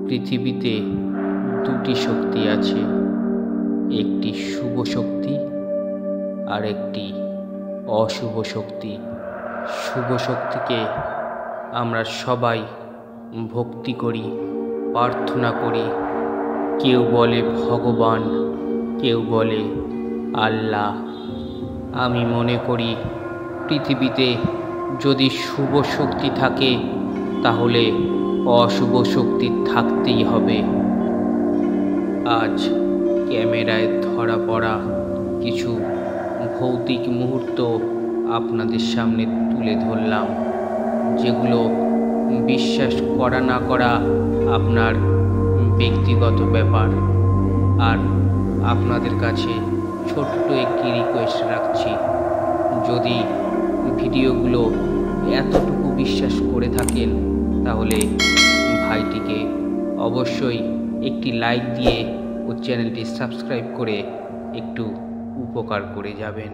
পৃথিবীতে দুটি শক্তি আছে, একটি শুভ শক্তি আর একটি অশুভ শক্তি। শুভ শক্তিকে আমরা সবাই ভক্তি করি, প্রার্থনা করি। কেউ বলে ভগবান, কেউ বলে আল্লাহ। আমি মনে করি পৃথিবীতে যদি শুভ শক্তি থাকে তাহলে অশুভ শক্তি থাকতেই হবে। আজ ক্যামেরায় ধরা পড়া কিছু ভৌতিক মুহূর্ত আপনাদের সামনে তুলে ধরলাম, যেগুলো বিশ্বাস করা না করা আপনার ব্যক্তিগত ব্যাপার। আর আপনাদের কাছে ছোট্ট একটি রিকোয়েস্ট রাখছি, যদি ভিডিওগুলো এতটুকু বিশ্বাস করে থাকেন তাহলে ভাইটিকে অবশ্যই একটি লাইক দিয়ে ও চ্যানেলটি সাবস্ক্রাইব করে একটু উপকার করে যাবেন।